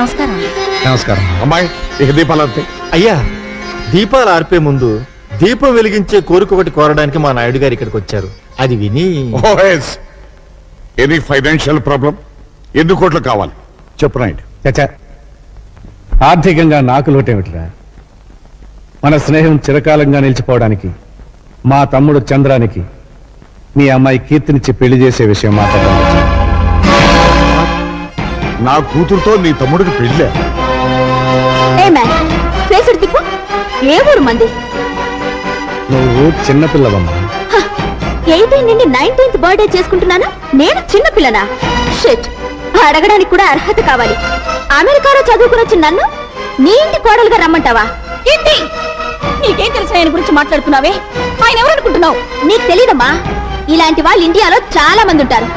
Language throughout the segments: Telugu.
నమస్కారం. నమస్కారం. అమ్మాయి ఇక దీపాలు అంతే. అయ్యా, దీపాలు ఆర్పే ముందు దీపం వెలిగించే కోరిక ఒకటి కోరడానికి మా నాయుడు గారు ఇక్కడికి వచ్చారు. అది విని ఎనీ ఫైనాన్షియల్ ప్రాబ్లం? ఎన్ని కోట్లు కావాలి చెప్పు నాయుడు. చచ్చా, ఆర్థికంగా నాకు లోటేమిటిరా? మన స్నేహం చిరకాలంగా నిలిచిపోవడానికి మా తమ్ముడు చంద్రానికి మీ అమ్మాయి కీర్తినిచ్చి పెళ్లి చేసే విషయం మాట్లాడాలి. నా కూతురుతో నీ తమ్ముడికి పెళ్ళే? ఏ ఊరు మంది? నువ్వు చిన్నపిల్లవమ్మా. 18 నుండి 19th బర్త్డే చేసుకుంటున్నాను, నేను చిన్న పిల్లనా? షిట్, అడగడానికి కూడా అర్హత కావాలి. అమెరికాలో చదువుకునొచ్చి నన్ను నీ ఇంటి కోడలుగా రమ్మంటావా? ఏంటి నీకేం తెలుసు ఆయన గురించి మాట్లాడుతున్నావే? ఆయన ఎవరనుకుంటున్నావు? నీకు తెలీదమ్మా, ఇలాంటి వాళ్ళు ఇండియాలో చాలా మంది ఉంటారు.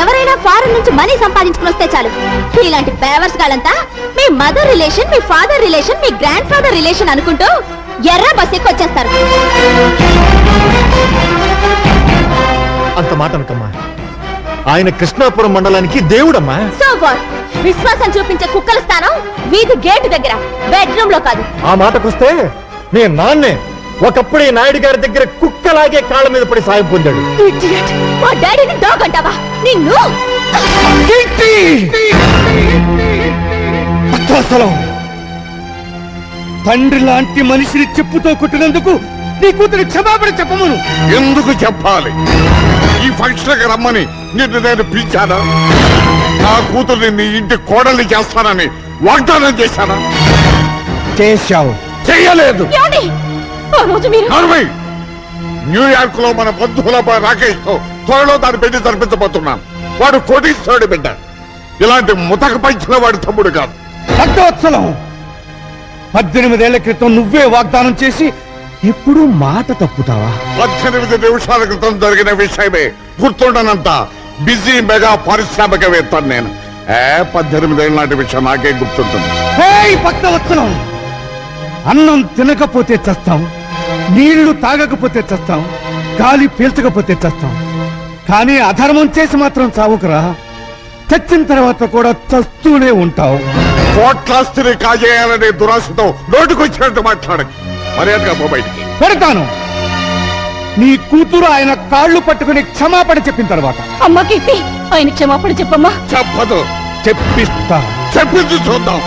ఎవరైనా ఫారెన్ నుంచి మనీ సంపాదించుకుని వస్తే చాలు, ఇలాంటి పేవర్స్ గాలంతా మీ మదర్ రిలేషన్, మీ ఫాదర్ రిలేషన్, మీ గ్రాండ్ ఫాదర్ రిలేషన్ అనుకుంటూ ఎర్ర బస్ ఎక్కి వచ్చేస్తారు. అంత మాట అనకమ్మా, ఆయన కృష్ణాపురం మండలానికి దేవుడమ్మా. So what? విశ్వాసం చూపించే కుక్కల స్థానం వీధి గేటు దగ్గర, బెడ్రూమ్ లో కాదు. ఆ మాటకొస్తే మీ నాన్నే ఒకప్పుడు ఈ నాయుడు గారి దగ్గర కుక్కలాగే కాళ్ళ మీద పడి సాయం పొందాడు. Idiot! మా డాడీని డాగ్ అంటావా? నిన్ను తండ్రి లాంటి మనిషిని చెప్పుతో కొట్టినందుకు నీ కూతురు క్షమాపణ చెప్పమును. ఎందుకు చెప్పాలి? ఈ ఫంక్షన్ రమ్మని నిన్ను నేను పిలిచానా? నా కూతుర్ని నీ ఇంటి కోడల్ని చేస్తానని వాగ్దానం చేశానా? చేశావు. చెయ్యలేదు. మీరు న్యూయార్క్ లో మన బంధువుల రాకేష్ తో త్వరలో దాని పెళ్లి జరిపించబోతున్నాను. వాడు కోటీశ్వరుడి బిడ్డ. ఇలాంటి ముతక పంచిన వాడి తమ్ముడు కాదు. భక్తవత్సలం, 18 ఏళ్ల క్రితం నువ్వే వాగ్దానం చేసి ఎప్పుడు మాట తప్పుతావా? 18 నిమిషాల క్రితం జరిగిన విషయమే గుర్తుండనంత బిజీ మెగా పారిశ్రామికవేత్తాను నేను. 18 ఏళ్ళ నాటి విషయం నాకే గుర్తుంటుంది. భక్తవత్సలం, అన్నం తినకపోతే చస్తాం, నీళ్లు తాగకపోతే చస్తాం, గాలి పీల్చకపోతే చస్తాం, కానీ అధర్మం చేసి మాత్రం చావుకురా. చచ్చిన తర్వాత కూడా చస్తూనే ఉంటావు. కోట్లాస్తిని కాజేయాలనే దురాశతో నోటికొచ్చినట్టు మాట్లాడకు. మర్యాదగా బయటికి పెడతాను. నీ కూతురు ఆయన కాళ్ళు పట్టుకుని క్షమాపణ చెప్పిన తర్వాత. అమ్మ కీర్తి, ఆయన క్షమాపణ చెప్పమ్మా. చెప్పదు. చెప్పిస్తా. చెప్పింది చూద్దాం.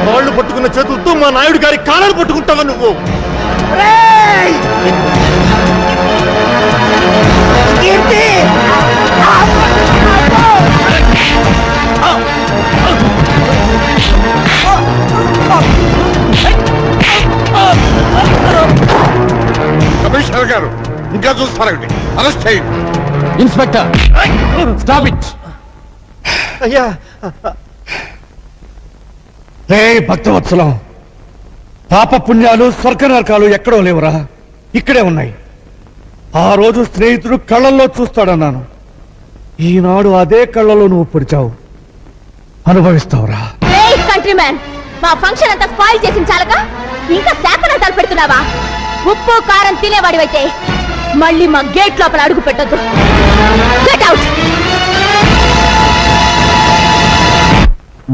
కాళ్ళు పట్టుకున్న చేతులతో మా నాయుడు గారి కాళ్ళను పట్టుకుంటావా నువ్వు? కమిషనర్ గారు ఇంకా చూస్తారండి. అరెస్ట్ చేయండి. Inspector, stop it. అయ్యా, భక్తవత్సలం, పాప పుణ్యాలు స్వర్గ నరకాలు ఎక్కడో లేవురా, ఇక్కడే ఉన్నాయి. ఆ రోజు స్నేహితుడు కళ్ళల్లో చూస్తాడన్నాను, ఈనాడు అదే కళ్ళలో నువ్వు పొడిచావు. అనుభవిస్తావురా. కంట్రీ మ్యాన్, మా ఫంక్షన్ అంతా స్పాయిల్ చేసిన చాలక ఇంకా శాపనాలు తలపెడుతున్నావా? ఉప్పు కారం తినేవాడివైతే మళ్ళీ మా గేట్ లోపల అడుగు పెట్టొద్దు. Get out.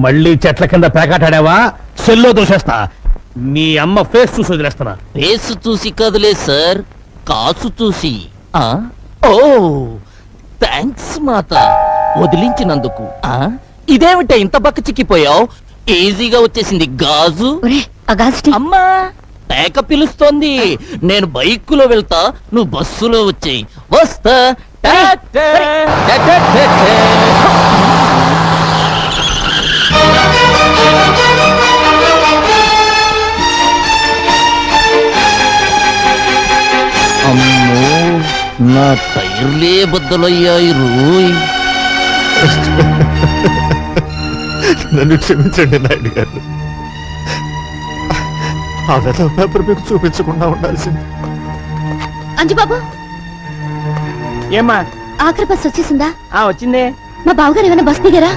మళ్ళీ చెట్ల కింద పేకాటాడావా? సెల్లో దోసేస్తా. మీ అమ్మ ఫేస్ చూసి వదిలేస్తానా? ఫేస్ చూసి కదలే సార్, కాసు చూసి. ఓ థ్యాంక్స్ మాత, వదిలించినందుకు. ఇదేమిటా ఇంత బక్క చిక్కిపోయావు? ఈజీగా వచ్చేసింది గాజు. అమ్మా, పేక పిలుస్తోంది. నేను బైకులో వెళ్తా, నువ్వు బస్సులో వచ్చేయి. వస్తా. అమ్మో, నా టైర్లే బద్దలయ్యాయి రోయ్. నన్ను క్షమించండి నాయుడు గారు. ఆ వెధవ పేపర్ మీకు చూపించకుండా ఉండాల్సింది. అంజుబాబు, ఏమ్మా ఆఖరి బస్ వచ్చేసిందా? వచ్చిందే. మా బావగారు ఏమైనా బస్ దిగారా?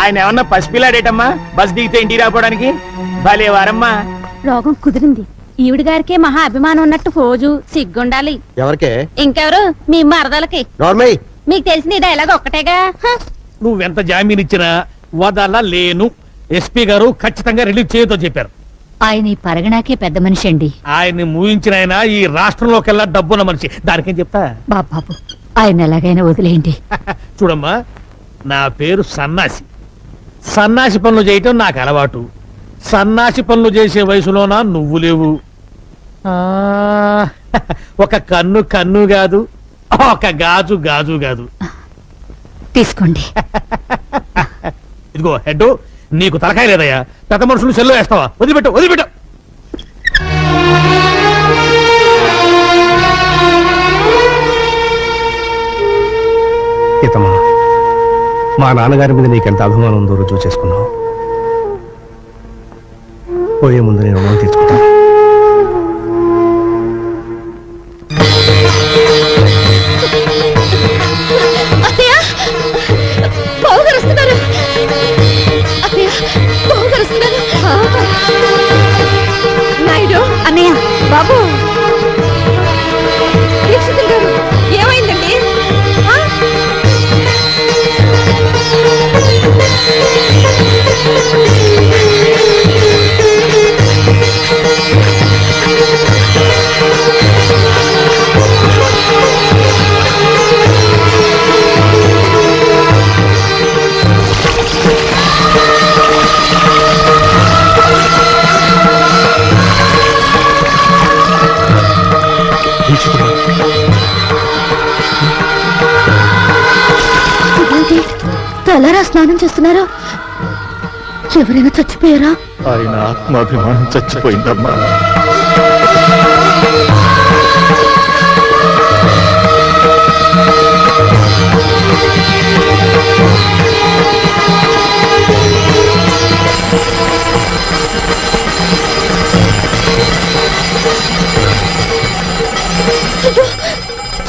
ఆయన ఏమన్నా పసిపిల్లాడేటమ్మా బస్ దిగితే ఇంటికి రాపోవడానికి? భలే వారమ్మా. రోగం కుదిరింది. ఈవిడ గారికే మహా అభిమానం ఉన్నట్టు ఫోజు సిగ్గుండాలి. ఎవరికే? ఇంకెవరు? మీ మరదలకి. నార్మల్. మీకు తెలిసిన డైలాగ్ ఒక్కటేగా. నువ్వెంత జామీన్ ఇచ్చినా వదలలేను. ఎస్పీ గారు ఖచ్చితంగా రిలీజ్ చేయొద్దని చెప్పారు. ఆయన ఈ పరగణాకే పెద్ద మనిషి అండి. ఆయన్ని మూయించిన ఆయన ఈ రాష్ట్రంలోకెల్లా డబ్బున్న మనిషి. దానికేం చెప్తా. బాబు ఆయన ఎలాగైనా వదిలేయండి. చూడమ్మా, నా పేరు సన్నాసి. సన్నాసి పనులు చేయటం నాకు అలవాటు. సన్నాసి పనులు చేసే వయసులోనా నువ్వు లేవు. ఒక కన్ను కన్ను కాదు, ఒక గాజు గాజు కాదు. తీసుకోండి. ఇదిగో హెడ్, నీకు తలకాయ లేదయ్యా. పెద్ద మనుషులు సెల్లో వేస్తావా? వదిలిపెట్టు వదిలిపెట్టు. సీతమ్మా, మా నాన్నగారి మీద నీకెంత అభిమానం ఉందో రుజువు చేసుకున్నావు. పోయే ముందు నేను రుణం తీర్చుకుంటాను. నాయుడు అన్నయ్య, బాబు, దీక్షితులు గారు, ఏమైందండి? తలారా స్నానం చేస్తున్నారు. ఎవరైనా చచ్చిపోయారా? ఆయన ఆత్మాభిమానం చచ్చిపోయిందమ్మా.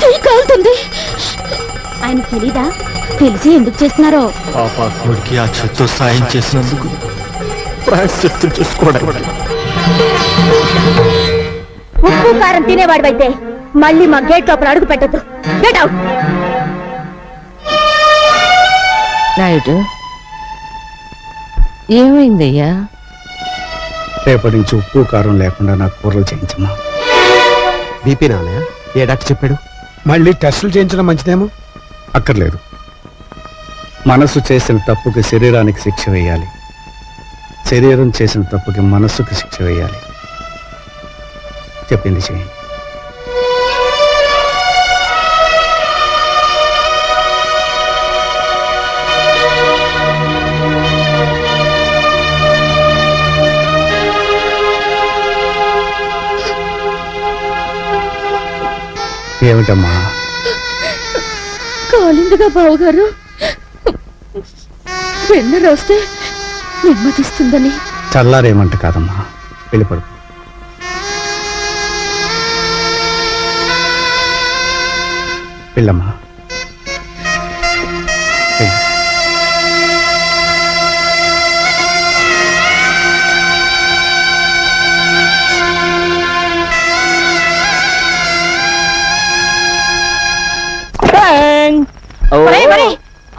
చెయ్యి కాలుతుంది. ఆయన తెలీదా? తెలిసి ఎందుకు చేస్తున్నారో? పాపాత్ముడికి ఆ చెత్త సాయం చేసినందుకు ప్రాయశ్చిత్తం చేసుకోవడానికి. ఉప్పు కారం తినేవాడివైతే మళ్ళీ మా గేట్ లోపల అడుగు పెట్టద్దు. Get out. నాయుడు, ఏమైందయ్యా? రేపటి నుంచి ఉప్పు కారం లేకుండా నాకు కూరలు చేయించమ్మా. బీపీ నాన్నయ్య? ఏ డాక్టర్ చెప్పాడు? మళ్ళీ టెస్టులు చేయించడం మంచిదేమో. అక్కర్లేదు. మనసు చేసిన తప్పుకి శరీరానికి శిక్ష వేయాలి, శరీరం చేసిన తప్పుకి మనస్సుకి శిక్ష వేయాలి. చెప్పింది చేయండి. ఏమిటమ్మా? కాలిందిగా బావగారు. వెన్న రోస్తే నెమ్మదిస్తుందని. చల్లారేమంట కాదమ్మా, వెళ్ళిపడు. వెళ్ళమ్మా, వెళ్ళు.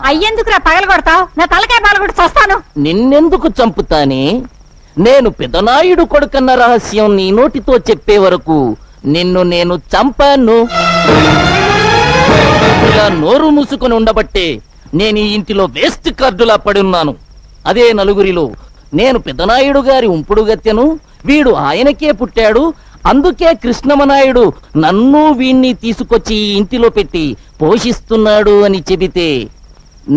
అయ్యేందుకురా పగల కొడతావు? నా తలకాయ పగల కొట్టి చస్తాను. నిన్నెందుకు చంపుతానే? నేను పెదనాయుడు కొడుకన్న రహస్యం నీ నోటితో చెప్పే వరకు నిన్ను నేను చంపాను. ఇలా నోరు మూసుకుని ఉండబట్టే నేను ఈ ఇంటిలో వేస్ట్ కార్డులా పడున్నాను. అదే నలుగురిలో నేను పెదనాయుడు గారి ఉంపుడు గత్తెను, వీడు ఆయనకే పుట్టాడు, అందుకే కృష్ణమనాయుడు నన్ను వీణ్ణి తీసుకొచ్చి ఈ ఇంటిలో పెట్టి పోషిస్తున్నాడు అని చెబితే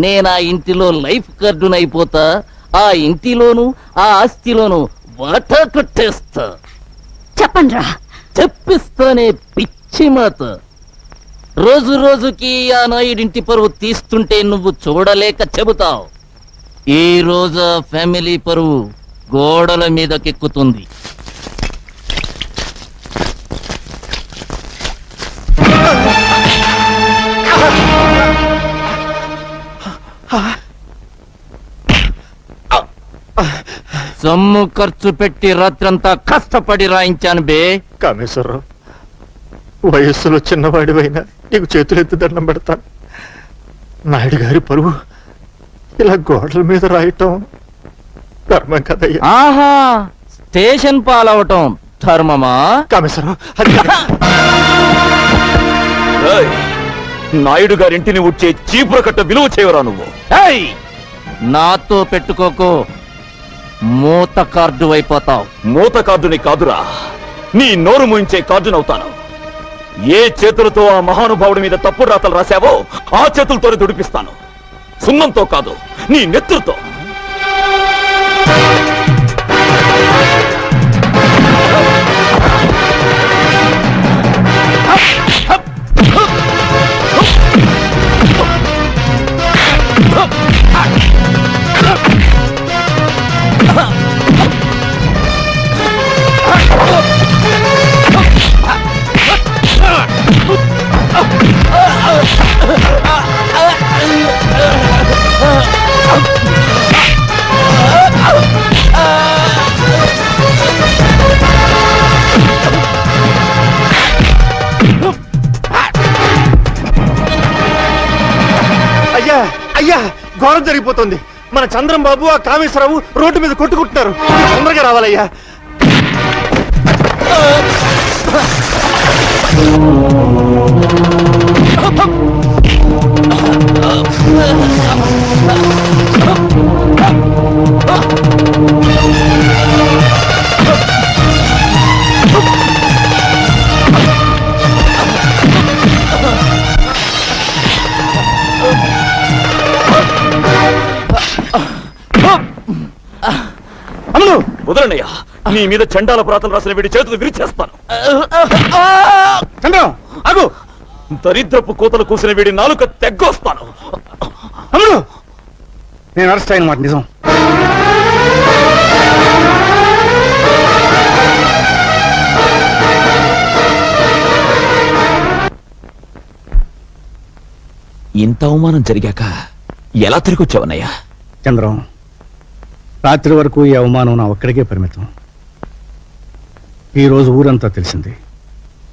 నేనా ఇంటిలో లైఫ్ కార్డునైపోతా. ఆ ఇంటిలోను ఆ ఆస్తిలోను వాటా కొట్టేస్తా. చెప్పండి రా. చెప్పిస్తానే పిచ్చి మాత. రోజు రోజుకి ఆ నాయుడింటి పరువు తీస్తుంటే నువ్వు చూడలేక చెబుతావు. ఈ రోజు ఫ్యామిలీ పరువు గోడల మీదకెక్కుతుంది. సొమ్ము ఖర్చు పెట్టి రాత్రంతా కష్టపడి రాయించాను బే. కామేశ్వరరావు, వయస్సులో చిన్నవాడివైనా నీకు చేతులెత్తి దండం పెడతాను. నాయుడు గారి పరువు ఇలా గోడల మీద రాయటం ధర్మం కదయ్యా. ఆహా, స్టేషన్ పాలవటం ధర్మమా? కామేశ్వరరావు, అది నాయుడు గారింటిని ఉడ్చే చీపుర కట్ట విలువ చేయవరా నువ్వు? ఏయ్! నాతో పెట్టుకోకు, మూత కార్డు అయిపోతావు. మూత కార్డుని కాదురా, నీ నోరు మూయించే కార్డునవుతాను. ఏ చేతులతో ఆ మహానుభావుడి మీద తప్పుడు రాతలు రాశావో ఆ చేతులతోనే దుడిపిస్తాను. సున్నంతో కాదు, నీ నెత్తురుతో. అయ్యా అయ్యా, ఘోరం జరిగిపోతుంది. మన చంద్రం బాబు, ఆ కామేశ్వరరావు రోడ్డు మీద కొట్టుకుంటున్నారు. తొందరగా రావాలయ్యా. అమ్ములు వదలనయ్యా, నీ మీద చండాల ప్రాతలు రాసిన వీడి చేతులు విరిచేస్తాను. చంద్రం ఆగు. దరిద్రపు కోతలు కూసిన వీడి నాలుక తెగ్గొస్తాను. అమ్ముడు, నేను అరెస్ట్ అయిన మాట నిజం. ఇంత అవమానం జరిగాక ఎలా తిరిగి వచ్చావన్నయ్యా? చంద్రం, రాత్రి వరకు ఈ అవమానం నా ఒక్కడికే పరిమితం. ఈ రోజు ఊరంతా తెలిసింది.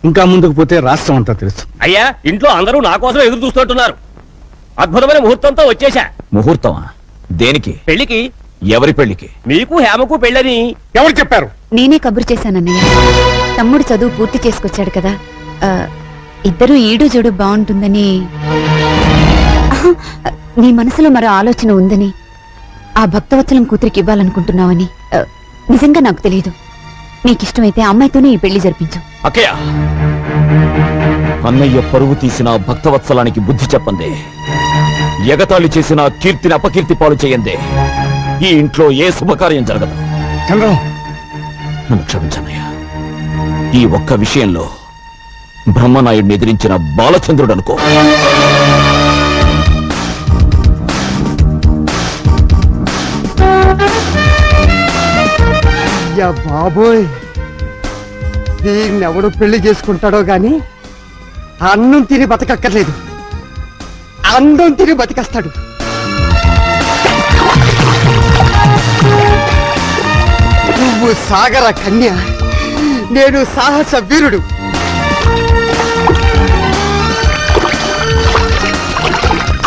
ఇంకా ముందుకు పోతే రాష్ట్రం అంతా తెలుసు. అయ్యా, ఇంట్లో అందరూ నా కోసం ఎదురు చూస్తుంటున్నారు. అద్భుతమైన ముహూర్తంతో వచ్చేశా. ముహూర్తమా? దేనికి? పెళ్లికి. ఎవరి పెళ్లికి? మీకు హేమకు పెళ్ళని. ఎవరు చెప్పారు? నేనే కబురు చేశానన్నయ్య. తమ్ముడు చదువు పూర్తి చేసుకొచ్చాడు కదా, ఇద్దరు ఈడు జోడు బాగుంటుందని. ఆహా, నీ మనసులో మరో ఆలోచన ఉందని, ఆ భక్తవత్సలం కూతురికి ఇవ్వాలనుకుంటున్నావని నిజంగా నాకు తెలియదు. నీకిష్టమైతే అమ్మాయితోనే ఈ పెళ్లి జరిపించు. అక్కయ్య, అన్నయ్య పరువు తీసిన భక్తవత్సలానికి బుద్ధి చెప్పందే, ఎగతాళి చేసిన కీర్తిని అపకీర్తి పాలు చేయందే ఈ ఇంట్లో ఏ శుభకార్యం జరగదు. చంద్రం, నన్ను క్షమించన్నయ్య. ఈ ఒక్క విషయంలో బ్రహ్మనాయుడిని ఎదిరించిన బాలచంద్రుడు అనుకో. అయ్యా బాబోయ్, దీన్నెవడు పెళ్లి చేసుకుంటాడో గాని అన్నం తిని బతకక్కర్లేదు, అందం తిని బతికేస్తాడు. నువ్వు సాగర కన్య, నేను సాహస వీరుడు.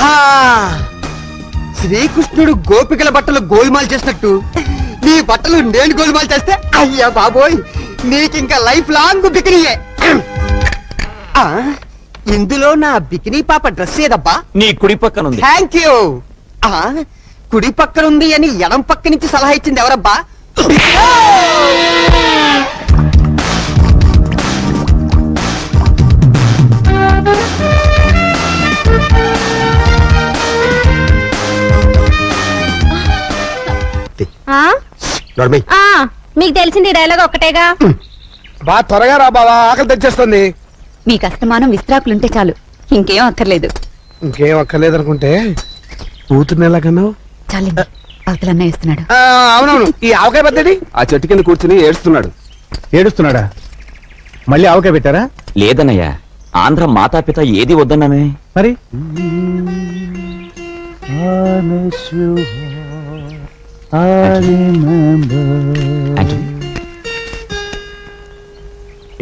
ఆ శ్రీకృష్ణుడు గోపికల బట్టలు గోల్మాల్ చేసినట్టు నీ బట్టలు నేను గోల్మాల్ చేస్తే, అయ్యా బాబోయ్, నీకింకా లైఫ్ లాంగ్ బికినీయే. ఆ, ఇందులో నా బికినీ పాప డ్రెస్ ఏదబ్బా? నీ కుడి పక్కనుంది. Thank you. ఆ, కుడి పక్కనుంది అని ఎడం పక్క నుంచి సలహా ఇచ్చింది ఎవరబ్బా? మీకు తెలిసింది డైలాగ్ ఒక్కటేగా. బాగా త్వరగా రా బావా, ఆకలి తెచ్చేస్తుంది. మీకు అస్తమానం విస్త్రాకులుంటే చాలు, ఇంకేం అక్కర్లేదు. ఇంకేం అక్కర్లేదు అనుకుంటే కూతుర్ని ఎలాగన్నావు? చాలండి, అవతలన్నయ్య ఇస్తున్నాడు. అవునవును, ఈ ఆవకాయ పద్ధతి ఆ చెట్టు కింద కూర్చుని ఏడుస్తున్నాడు. ఏడుస్తున్నాడా? మళ్ళీ ఆవకాయ పెట్టారా? లేదన్నయ్య, ఆంధ్ర మాతాపిత ఏది వద్దన్నానే. మరి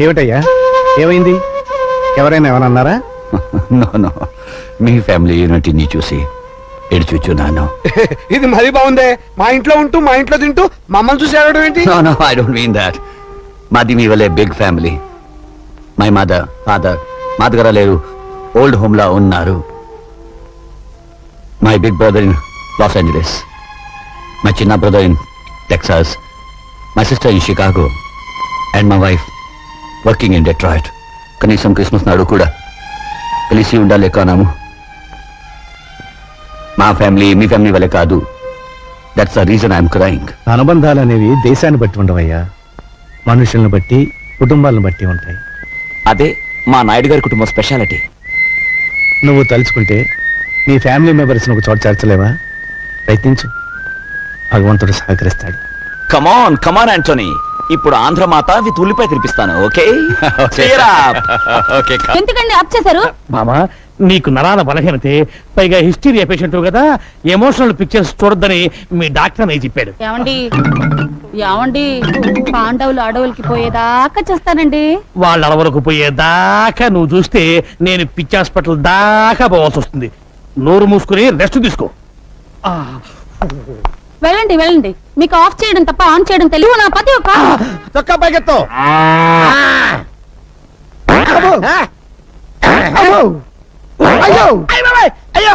ఏమిటయ్యా ఏమైంది? ఎవరైనా ఏమన్నారా? నో మీ ఫ్యామిలీ యూనిటీని చూసి ఎడుచుచున్నాను. ఇది మరీ బాగుందే. మా ఇంట్లో ఉంటూ మా ఇంట్లో తింటూ మమ్మల్ని చూసి ఏడవడం ఏంటి? No, I don't mean that. మాది మీ వల్లే big family. My mother father మా దగ్గర లేరు, ఓల్డ్ హోమ్ లా ఉన్నారు. My big brother in Los Angeles, my చిన్న brother in Texas, my sister in Chicago and my wife working in Detroit. కనీసం క్రిస్మస్ నాడు కూడా కలిసి ఉండలేకనాము. మా ఫ్యామిలీ మీ ఫ్యామిలీ వల్లే కాదు. That's the reason I'm crying. అనుబంధాలు అనేవి దేశాన్ని బట్టి ఉండవయ్యా, మనుషులను బట్టి కుటుంబాలను బట్టి ఉంటాయి. అదే మా నాయుడు గారి కుటుంబం స్పెషాలిటీ. నువ్వు తలుచుకుంటే నీ ఫ్యామిలీ మెంబర్స్ ఒక చోట చేర్చలేవా? ప్రయత్నించు, భగవంతుడు సహకరిస్తాడు. కమాన్ యాంటోనీ, ఇప్పుడు ఆంధ్ర మాత విత్ ఉల్లిపాయ తినిపిస్తాను. ఓకే ఎందుకండి ఆప్ చేశారు? మామా నీకు నరాల బలహీనతే, పైగా హిస్టీరియా పేషెంట్ కదా, ఎమోషనల్ పిక్చర్స్ చూడొద్దని మీ డాక్టర్ అని చెప్పాడు. ఏమండి ఏమండి పాండవులు అడవులకి పోయేదాకా చేస్తానండి. వాళ్ళ అడవులకు పోయేదాకా నువ్వు చూస్తే నేను పిచ్చి హాస్పిటల్ దాకా పోవాల్సి వస్తుంది. నోరు మూసుకుని రెస్ట్ తీసుకో. వెళ్ళండి వెళ్ళండి, మీకు ఆఫ్ చేయడం తప్ప ఆన్ చేయడం తెలియదు నా పతి ఒక చొక్కా పైకెత్తు. అయ్యో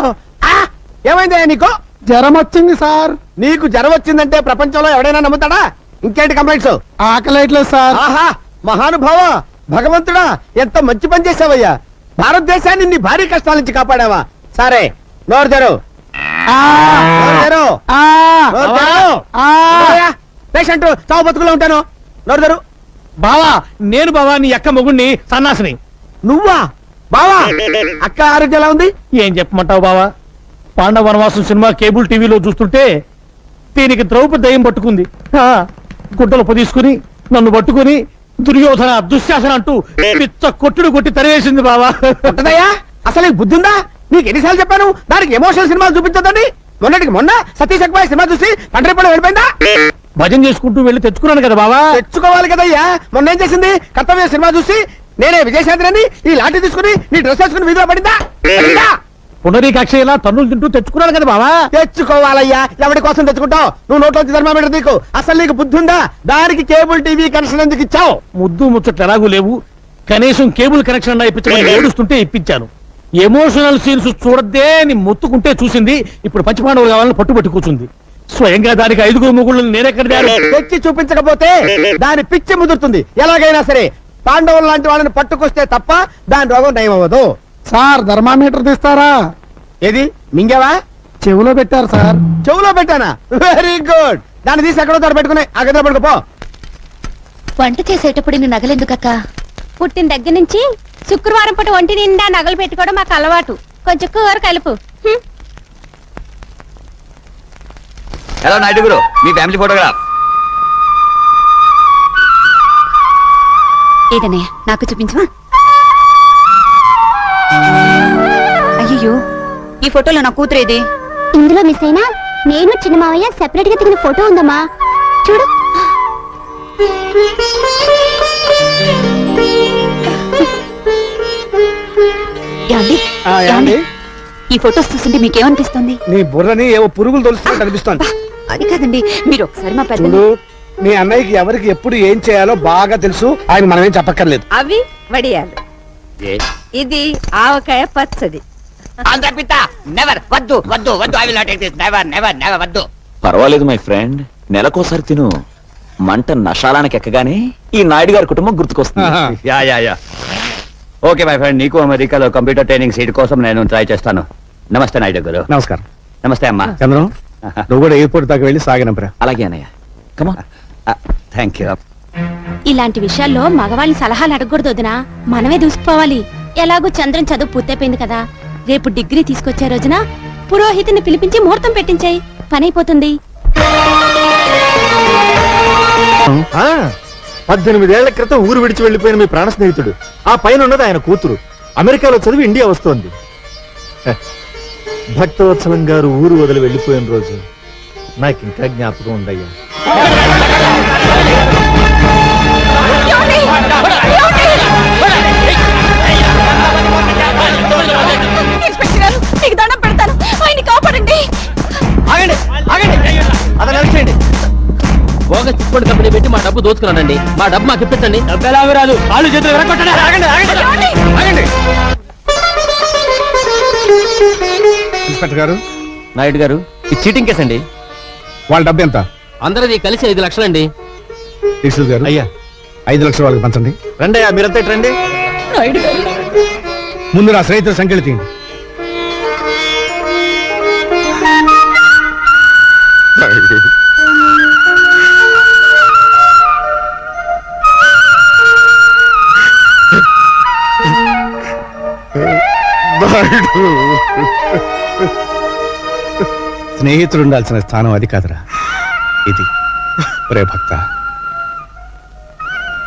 ఏమైంది నీకు? జ్వరం వచ్చింది సార్. నీకు జ్వరం వచ్చిందంటే ప్రపంచంలో ఎవడైనా నమ్ముతాడా? ఇంకేంటి కంప్లైంట్స్? ఆకలేట్లేదు సార్. ఆహా మహానుభావ, భగవంతుడా, ఎంత మంచి పని చేసావయ్యా. భారతదేశాన్ని నీ భారీ కష్టాల నుంచి కాపాడావా. సరే నోరు తెరు. పేషెంట్ చావు బతుకులో ఉంటాను. నోరు తెరు. బావా నేను బావా నీ అక్క మొగుణ్ణి సన్నాసిని. నువ్వా బావా? అక్క ఆరోగ్యం ఎలా ఉంది? ఏం చెప్పమంటావు బావా, పాండవ వనవాసం సినిమా కేబుల్ టీవీలో చూస్తుంటే దీనికి ద్రౌపది దయ్యం పట్టుకుంది. గుడ్డలు పొదీసుకుని నన్ను పట్టుకుని దుర్యోధన దుశ్శాసన అంటూ పిచ్చ కొట్టుడు కొట్టి తరివేసింది బావా. ఉంటదయ్యా, అసలు నీకు బుద్ధి ఉందా? నీకు ఎన్నిసార్లు చెప్పాను దానికి ఎమోషనల్ సినిమాలు చూపించదండి. మొన్నటికి మొన్న సతీష్ అక్బాయ్ సినిమా చూసి పంటరిపడ వెళ్ళిపోయిందా? భజన చేసుకుంటూ వెళ్ళి తెచ్చుకున్నాను కదా బావా. తెచ్చుకోవాలి కదయ్యా. మొన్న ఏం చేసింది? కర్తవ్య సినిమా చూసి నేనే విజయశాంతిని ఈ లాఠీ తీసుకుని నీ డ్రెస్ వేసుకుని వీధిలో పడిందా? పునరీకాక్ష ఇలా తన్నులు తింటూ తెచ్చుకున్నాను కదా బావా. తెచ్చుకోవాలయ్యా. ఎవరి కోసం తెచ్చుకుంటావు? నువ్వు నోట్లోంచి థర్మామీటర్ నీకు. అసలు నీకు బుద్ధి ఉందా? దానికి కేబుల్ టీవీ కనెక్షన్ ఎందుకు ఇచ్చావు? ముద్దు ముచ్చట్లు ఎలాగూ లేవు, కనీసం కేబుల్ కనెక్షన్ అన్నా ఇప్పించమని ఏడుస్తుంటే ఇప్పించాను. ఎమోషనల్ సీన్స్ చూడద్దే అని మొత్తుకుంటే చూసింది. ఇప్పుడు పంచపాండవులు కావాలని పట్టుబట్టి కూర్చుంది. స్వయంగా దానికి 5 ముగ్గుళ్ళు నేనెక్కడ తెచ్చి చూపించకపోతే దాని పిచ్చి ముదురుతుంది. ఎలాగైనా సరే పాండవులు లాంటి వాళ్ళని పట్టుకొస్తే తప్ప దాని రోగం నయం అవ్వదు. సార్ థర్మామీటర్ తీస్తారా? ఏది మింగావా? చెవులో పెట్టారు సార్. చెవులో పెట్టానా? Very good. దాన్ని తీసి ఎక్కడో తోట పెట్టుకుని ఆ గదిలో పడుకోపో. వంట చేసేటప్పుడు ఇన్ని నగలెందుకక్క? పుట్టిన దగ్గర నుంచి శుక్రవారం పూట ఒంటి నిండా నగలు పెట్టుకోవడం మాకు అలవాటు. కొంచెం కూర కలుపు. హలో నాయుడు గురు, మీ ఫ్యామిలీ ఫోటోగ్రాఫ్. ఏదన్నయ్య నాకు చూపించవా? అయ్యో, ఈ ఫోటోలో నా కూతురేది? ఇందులో మిస్ అయినా నేను చిన్న మావయ్య సెపరేట్ గా దిగిన ఫోటో ఉందమ్మా, చూడు. ఏమండి? ఈ ఫోటోస్ చూస్తుంటే మీకేమనిపిస్తుంది? నీ బుర్రని ఏవో పురుగులు తొలుస్తున్నట్టు అనిపిస్తోంది. అది కాదండి, మీరు ఒకసారి మా పెద్ద చూడు, మీ అన్నయ్యకి ఎవరికి ఎప్పుడు ఏం చేయాలో బాగా తెలుసు. ఆయన మనమేం చెప్పక్కర్లేదు. అవి వడియాలు, ఇది ఆవకాయ పచ్చడి. పర్వాలేదు మై ఫ్రెండ్, నెలకోసారి తిను. మంట నషాలానికి ఎక్కగానే ఈ నాయుడు గారి కుటుంబం గుర్తుకొస్తుంది. Yeah yeah yeah. Okay my friend, నీకు అమెరికాలో కంప్యూటర్ ట్రైనింగ్ సీట్ కోసం నేను ట్రై చేస్తాను. నమస్తే నాయుడు గారు. నమస్కారం. నమస్తే అమ్మా. చంద్రం, నువ్వు కూడా ఎయిర్పోర్ట్ దాకా వెళ్ళి సాగినంపరా. అలాగే అన్నయ్య. కమా. Thank you. ఇలాంటి విషయాల్లో మగవాళ్ళని సలహాలు అడగకూడదు వదినా, మనమే దూసుకుపోవాలి. ఎలాగో చంద్రం చదువు పూర్తయిపోయింది కదా, రేపు డిగ్రీ తీసుకొచ్చే రోజున పురోహితుని పిలిపించి ముహూర్తం పెట్టించాయి, పని అయిపోతుంది. 18 ఏళ్ల క్రితం ఊరు విడిచి వెళ్లిపోయిన మీ ప్రాణ స్నేహితుడు, ఆ పైన ఉన్నది ఆయన కూతురు, అమెరికాలో చదివి ఇండియా వస్తోంది. భక్తవత్సలం గారు ఊరు వదిలి వెళ్లిపోయిన రోజు నాకు ఇంకా జ్ఞాపకం ఉందయ్యా. మీకు దండం పెడతాను, ఆయన్ని కాపాడండి. ఆగండి ఆగండి, అతను అరెస్ట్ బోగ చిట్టుబడి కంపెనీ పెట్టి మా డబ్బు దోచుకున్నానండి. మా డబ్బు మాకు ఇప్పించండి. డబ్బు ఎలా రాదు, కాళ్ళు చేతులు విరగొట్టండి. ఆగండి ఆగండి ఆగండి. ఇన్స్పెక్టర్ గారు, నాయుడు గారు, ఇది చీటింగ్ కేసు అండి. వాళ్ళ డబ్బు ఎంత? అందరిది కలిసి 5 లక్షలండి. ఇన్స్పెక్టర్ గారు, అయ్యా 5 లక్షలు వాళ్ళకి పంచండి. రండి అయ్యా, మీరంతా ఇటు రండి. నాయుడు గారు, ముందు నా స్నేహితుల సంఖ్యలు తీయండి. నాయుడు, నాయుడు, స్నేహితుడు ఉండాల్సిన స్థానం అది కాదురా, ఇది. ఒరే భక్త,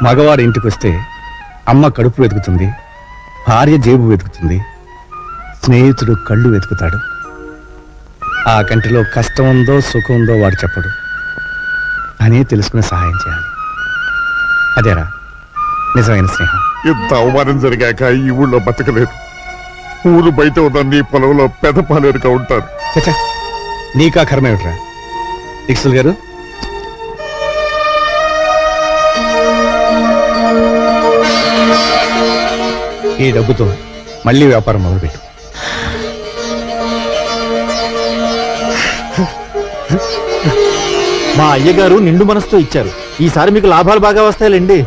మగవాడు ఇంటికి వస్తే అమ్మ కడుపు వెతుకుతుంది, భార్య జేబు వెతుకుతుంది, స్నేహితుడు కళ్ళు వెతుకుతాడు. ఆ కంటిలో కష్టం ఉందో సుఖం ఉందో వాడు చెప్పడు, అని తెలుసుకుని సహాయం చేయాలి. అదేరా నిజమైన స్నేహం. ఇంత అవమానం జరిగాక ఈ ఊళ్ళో బతకలేదు. ఊరు బయట ఉన్న నీ పొలంలో పెదపాలేరుగా ఉంటారు. చచ్చా, నీకా కర్మేమిట్రా. ఇక్సుల్ గారు, ఈ డబ్బుతో మళ్ళీ వ్యాపారం మొదలుపెట్టు. మా అయ్యగారు నిండు మనసుతో ఇచ్చారు. ఈసారి మీకు లాభాలు బాగా వస్తాయిలేండి.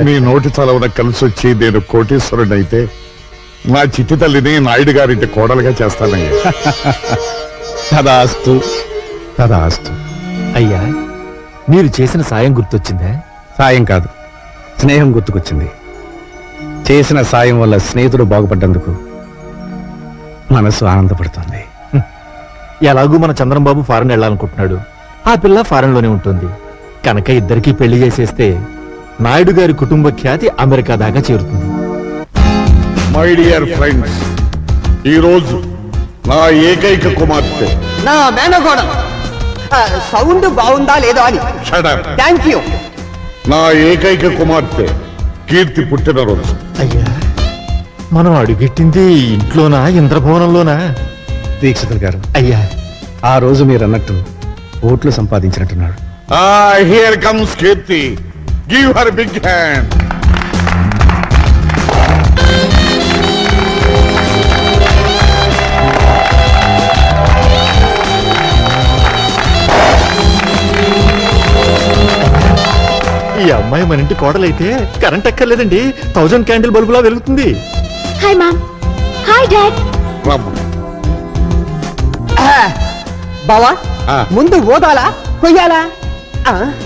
నీ నోటి చలవన కలిసి వచ్చి నేను కోటీశ్వరుడు అయితే నా చిట్టి తల్లిని నాయుడు గారింటి కోడలుగా చేస్తానయ్యా. తదాస్తు తదాస్తు. అయ్యా, మీరు చేసిన సాయం గుర్తొచ్చిందా? సాయం కాదు, స్నేహం గుర్తుకొచ్చింది. చేసిన సాయం వల్ల స్నేహితుడు బాగుపడ్డందుకు మనసు ఆనందపడుతుంది. ఎలాగూ మన చంద్రంబాబు ఫారెన్ వెళ్ళాలనుకుంటున్నాడు. ఆ పిల్ల ఫారెన్ లోనే ఉంటుంది కనుక ఇద్దరికి పెళ్లి చేసేస్తే నాయుడు గారి కుటుంబ ఖ్యాతి అమెరికా దాకా చేరుతుంది. మై డియర్ ఫ్రెండ్స్, ఈ రోజు నా ఏకైక కుమార్తె, నా మేనగోడ సౌండ్ బాగుందా లేదో అని. Shut up. Thank you. నా ఏకైక కుమార్తె కీర్తి పుట్టినరోజు. అయ్యా, మనం అడుగెట్టింది ఇంట్లోనా ఇంద్రభవనంలోనా? దీక్షితులు గారు, అయ్యా, ఆ రోజు మీరు అన్నట్టు ఓట్లు సంపాదించినట్టున్నాడు. Here comes Keerthi. Give her big hand. ఈ అమ్మాయి మన ఇంటి కోడలైతే కరెంట్ ఎక్కర్లేదండి, 1000 క్యాండిల్ బల్బులా వెలుగుతుంది. Hi mom, hi dad. బావా, ఆ. ముందు ఓదాలా కొయ్యాలా?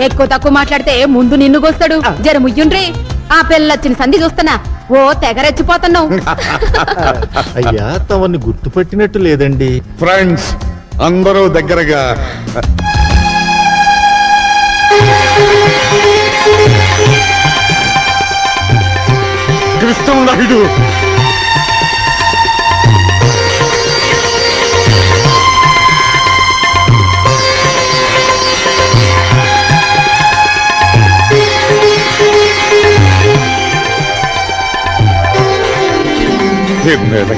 ఎక్కువ తక్కువ మాట్లాడితే ముందు నిన్ను గోస్తాడు. జర ముయ్యుండ్రి. ఆ పిల్లొచ్చిన సంధి చూస్తున్నా ఓ తెగరెచ్చిపోతున్నావు. అయ్యా, తమని గుర్తుపట్టినట్టు లేదండి. ఫ్రెండ్స్ అందరూ దగ్గరగా కృష్ణ నాయుడు.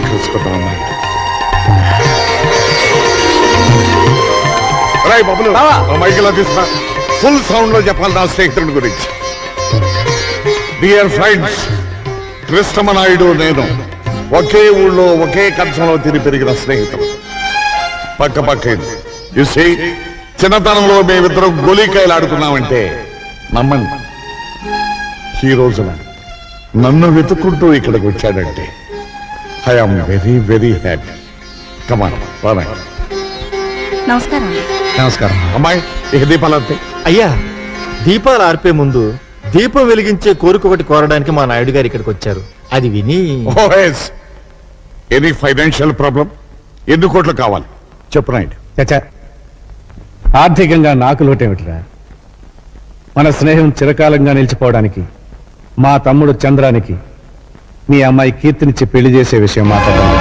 కలుసుకుంటాం. రాయ్ బాబులు, మైకిలా తీసుకురా. ఫుల్ సౌండ్ లో చెప్పాలి నా స్నేహితుడి గురించి. డియర్ ఫ్రెండ్స్, కృష్ణమనాయుడు నేను ఒకే ఊళ్ళో ఒకే కంచంలో తిని పెరిగిన స్నేహితులు. పక్క పక్క చూసి చిన్నతనంలో మేమిద్దరం గోలీకాయలు ఆడుకున్నామంటే నమ్మండి, ఈ రోజున నన్ను వెతుక్కుంటూ ఇక్కడికి వచ్చాడంటే I'm very very happy. Come on boy. నమస్కారం. నమస్కారం. అమ్మాయి, ఇక దీపాలంతే. అయ్యా, దీపాలు ఆర్పే ముందు దీపం వెలిగించే కోరిక ఒకటి కోరడానికి మా నాయుడు గారు ఇక్కడికి వచ్చారు. అది విని ఎనీ ఫైనాన్షియల్ ప్రాబ్లం? ఎన్ని కోట్లు కావాలి చెప్పు నాయుడు. చచ్చా, ఆర్థికంగా నాకు లోటేమిట్రా. మన స్నేహం చిరకాలంగా నిలిచిపోవడానికి మా తమ్ముడు చంద్రానికి మీ అమ్మాయి కీర్తినిచ్చి పెళ్లి చేసే విషయం మాట్లాడాలి.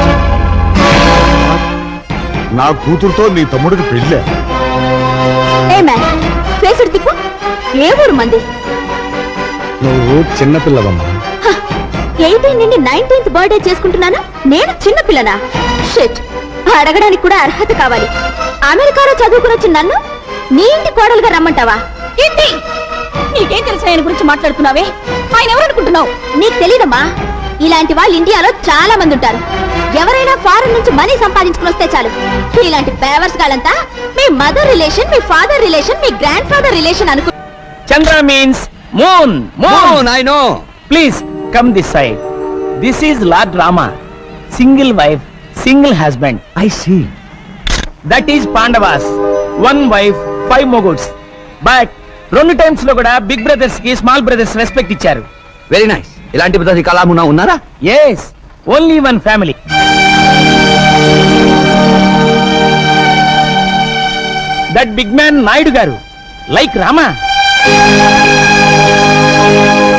నా కూతురుతో నీ తమ్ముడికి పెళ్ళే? మ్యాన్ ఫేసుడు తిప్పు. ఏ ఊరు మంది? నువ్వు చిన్నపిల్లవమ్మా. 18 నుండి 19th బర్త్డే చేసుకుంటున్నాను, నేను చిన్న పిల్లనా? షిట్, అడగడానికి కూడా అర్హత కావాలి. అమెరికాలో చదువుకుని వచ్చిన నన్ను నీ ఇంటి కోడలుగా రమ్మంటావా? ఏంటి నీకేం తెలుసు ఆయన గురించి మాట్లాడుతున్నావే? ఆయన ఎవరనుకుంటున్నావు? నీకు తెలీదమ్మా, ఇలాంటి వాళ్ళు ఇండియాలో చాలా మంది ఉంటారు. ఎవరైనా ఫారెన్ నుంచి మనీ సంపాదించుకుని వస్తే చాలు, ఇలాంటి పేవర్స్ గాలంతా మీ మదర్ రిలేషన్, మీ ఫాదర్ రిలేషన్, మీ గ్రాండ్ ఫాదర్ రిలేషన్ అనుకో. Chandra means moon. Moon I know. Please come this side. This is Lord Rama, single wife, single husband. I see. That is Pandavas, 1 wife 5 మొగుడ్స్. బట్ 2 టైమ్స్ లో కూడా బిగ్ బ్రదర్స్ కి స్మాల్ బ్రదర్స్ రెస్పెక్ట్ ఇచ్చారు. Very nice. ఇలాంటి పద్ధతి కళామున్నా ఉన్నారా? Yes, only 1 family. That big man Naidu గారు like Rama.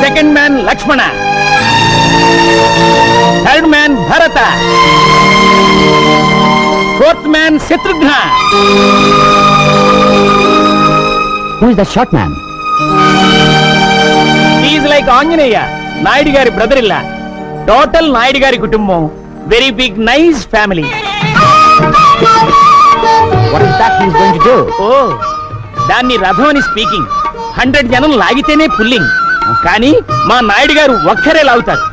Second man Lakshmana. Third man Bharata. Fourth man Shatrughna. Who is the short man? Is like Anjaneya, Naidu గారి బ్రదర్ ఇల్లా. టోటల్ నాయుడు గారి కుటుంబం very big nice family. What is that he is going to do? ఓ, దాన్ని రథం అని స్పీకింగ్. 100 జనం లాగితేనే పుల్లింగ్, కానీ మా నాయుడు గారు ఒక్కరే లాగుతారు.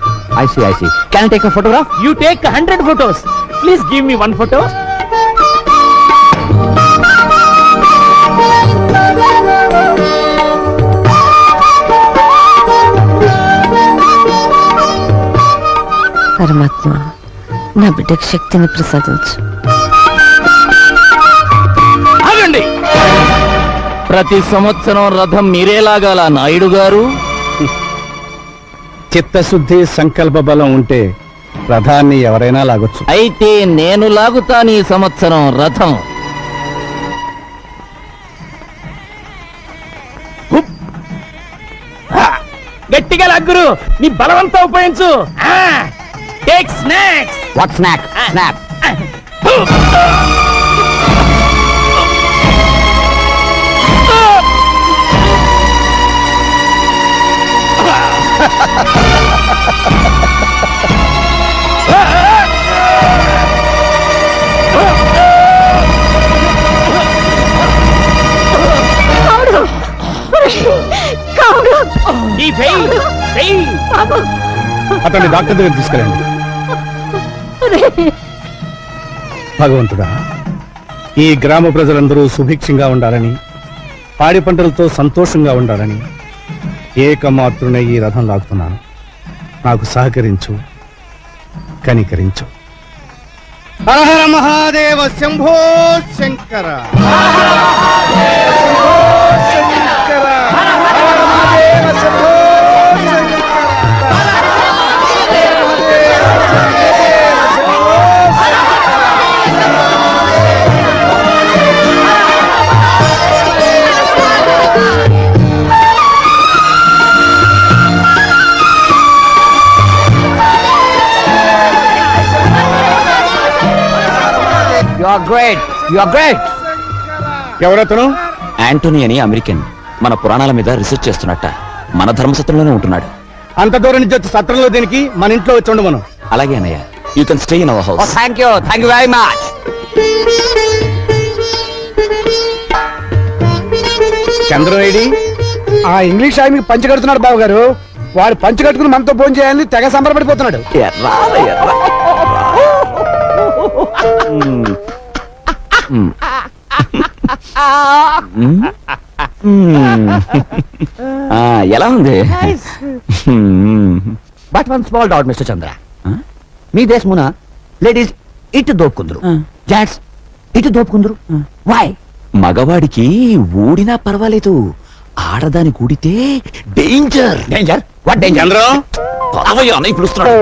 I see. Can I take a photograph? You take 100 photos. Please give me 1 photo. పరమాత్మ, నా బిడ్డకు శక్తిని ప్రసాదించు. ఆగండి. ప్రతి సంవత్సరం రథం మీరే లాగాల నాయుడు గారు? చిత్తశుద్ధి, సంకల్ప బలం ఉంటే రథాన్ని ఎవరైనా లాగొచ్చు. అయితే నేను లాగుతాను ఈ సంవత్సరం రథం. హుప్. ఆ, గట్టిగా లాగురు, నీ బలవంతా ఉపయోగించు. Take snacks. What snack? Snap. ఈ ఫెయిల్ ఫెయిల్. అతన్ని డాక్టర్ దగ్గర తీసుకెళ్ళండి. భగవంతుడా, ఈ గ్రామ ప్రజలందరూ సుభిక్షంగా ఉండాలని, పాడి పంటలతో సంతోషంగా ఉండాలని ఏకమాత్రునే ఈ రథం లాగుతున్నాను. నాకు సహకరించు, కనికరించు. హర హర మహాదేవ శంభో శంకర. ఎవరతను? యాంటోనీ అని అమెరికన్, మన పురాణాల మీద రీసెర్చ్ చేస్తున్నట్ట. మన ధర్మసత్రంలోనే ఉంటున్నాడు. అంత దూరం నుంచి వచ్చి సత్రంలో దేనికి? మన ఇంట్లో వచ్చి ఉండు మనం. అలాగే అన్నయ్య, you can stay in our house. Thank you very much. చంద్రవేడి ఆ ఇంగ్లీష్ ఆయనకి పంచి కడుతున్నాడు బాబు గారు. వాడు పంచి కట్టుకుని మనతో భోజనం చేయాలని తెగ సంబరపడిపోతున్నాడు. ఎలా ఉంది? But one small doubt mister Chandra. మీ దేశమున లేడీస్ ఇటు దోపుకుందరు, జెంట్స్ ఇటు దోపుకుందరు. వై? మగవాడికి ఊడినా పర్వాలేదు, ఆడదాని కూడితే danger. Danger? What danger? Chandram, పదవయ్యా అన్నయ్య పిలుస్తున్నాడు.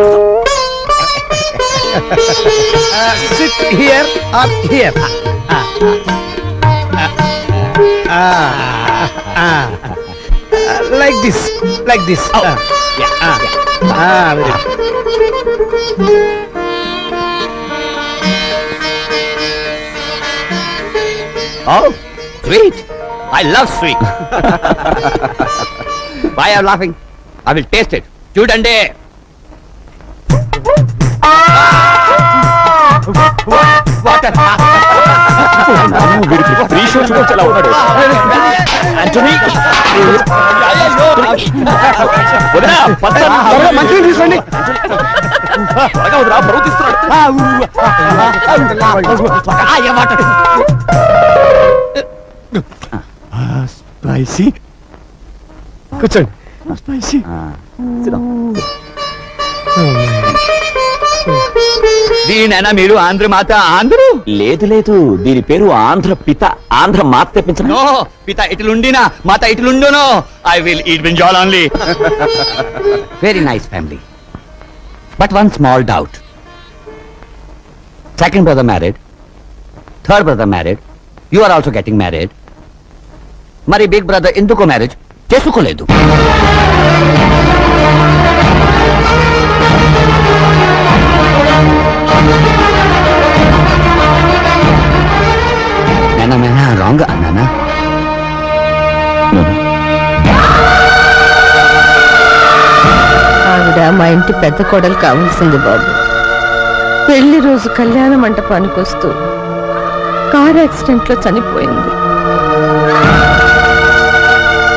Sit here or here. Like this, like this. Oh, sweet. I love sweet. Why are you laughing? I will taste it. చూడండి. Water. ఫ్రీ షో చూడొచ్చు ఎలా ఉన్నాడు. యాంటనీ, వదినా, పచ్చడి. త్వరగా మంచినీళ్ళు తీసుకోండి. త్వరగా వదినా, బరువు తీస్తున్నాడు. స్పైసీ. కూర్చోండి. స్పైసీ. దీనైనా మీరు ఆంధ్ర మాత ఆంధ్రు? లేదు లేదు, దీని పేరు ఆంధ్ర పిత. ఆంధ్ర మాత తెప్పించను. నో, పిత ఇట్లుండినా మాత ఇట్లుండును. I will eat brinjal only. Very nice family, but one small doubt. Second brother married, third brother married, you are also getting married. మరి బిగ్ బ్రదర్ ఎందుకు మ్యారేజ్ చేసుకోలేదు? మేనా రాంగ్ అన్నానా? ఆవిడ మా ఇంటి పెద్ద కోడలు కావాల్సింది బాబు. పెళ్లి రోజు కళ్యాణ మంటపానికి వస్తూ కార్ యాక్సిడెంట్ లో చనిపోయింది.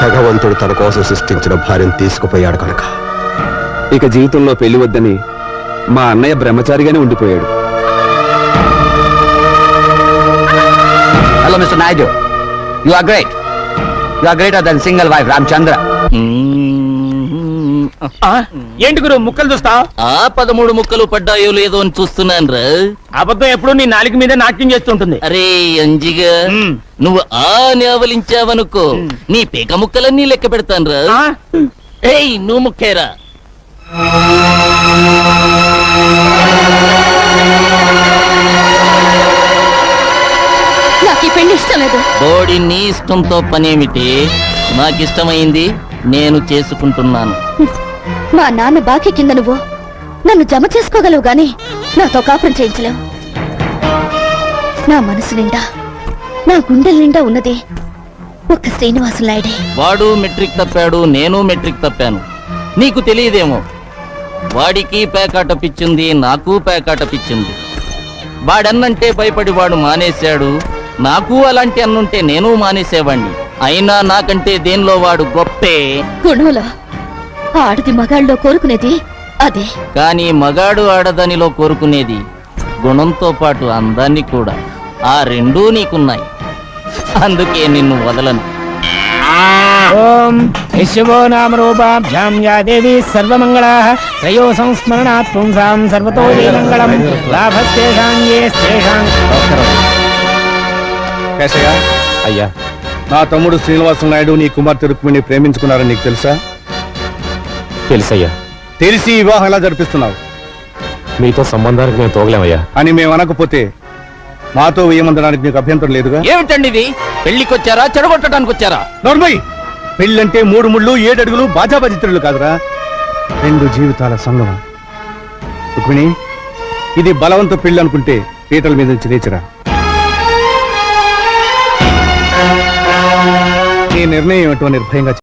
భగవంతుడు తన కోసం సృష్టించిన భార్యను తీసుకుపోయాడు కనుక ఇక జీవితంలో పెళ్లి వద్దని మా అన్నయ్య బ్రహ్మచారిగానే ఉండిపోయాడు. Hello mister Naidu, you are great. You are greater than single wife Ramachandra. ఏంటి గురు ముక్కలు చూస్తా? ఆ 13 ముక్కలు పడ్డాయో లేదో అని చూస్తున్నాను రా. అబద్ధం ఎప్పుడు నీ నాలుగు మీద నాట్యం చేస్తుంటుంది. అరే అంజిగా, నువ్వు ఆ నేవలించావనుకో నీ పేక ముక్కలన్నీ లెక్క పెడతాను రా. ఏయ్ నువ్వు ముక్కేరా. నాకు ఈ పెళ్లి ఇష్టం లేదు. బోడి నీ ఇష్టంతో పనేమిటి? నాకిష్టమైంది నేను చేసుకుంటున్నాను. మా నాన్న బాకీ కింద నువ్వు నన్ను జమ చేసుకోగలవు గాని నాతో కాపురం చేయించలేవు. నా మనసు నిండా, నా గుండెల నిండా ఉన్నది ఒక్క శ్రీనివాసు నాయుడే. వాడు మెట్రిక్ తప్పాడు, నేను మెట్రిక్ తప్పాను. నీకు తెలియదేమో, వాడికి పేకాట పిచ్చింది, నాకు పేకాట పిచ్చింది. వాడన్నంటే భయపడి వాడు మానేశాడు. నాకు అలాంటి అన్నుంటే నేను మానేసేవాణ్ణి. అయినా నాకంటే దేనిలో వాడు గొప్పే. గుణంలో ఆడది మగాళ్ళలో కోరుకునేది అదే. కానీ మగాడు ఆడదానిలో కోరుకునేది గుణంతో పాటు అందాన్ని కూడా. ఆ రెండూ నీకున్నాయి, అందుకే నిన్ను వదలను. ఓం యశవో నామ రూపాభ్యాం యా దేవి సర్వమంగళాః త్రయో సంస్మరణాత్ పుంసాం సర్వతో మంగళం లాభస్తేషాం యేస్తేషాం. కేశయ్య, అయ్యా, నా తమ్ముడు శ్రీనివాసం నాయుడు నీ కుమార్తె రుక్మిణిని ప్రేమించుకున్నారని నీకు తెలుసా? తెలుసయ్యా. తెలిసి వివాహం ఎలా జరిపిస్తున్నావు మీతో సంబంధానికి మేము తోగలేమయ్యా. అని మేము అనకపోతే మాతో వేయమందడానికి నీకు అభ్యంతరం లేదుగా? ఏమిటండి ఇది? పెళ్లికొచ్చారా చెడగొట్టడానికి వచ్చారా? నోర్మై, పెళ్ళంటే 3 ముళ్ళు 7 అడుగులు బాజాబాజిత్రులు కాదురా, 2 జీవితాల సంగమం. రుక్మిణి, ఇది బలవంత పెళ్లి అనుకుంటే పీటల మీద నుంచి లేచిరా. నీ నిర్ణయం ఏమిటో నిర్భయంగా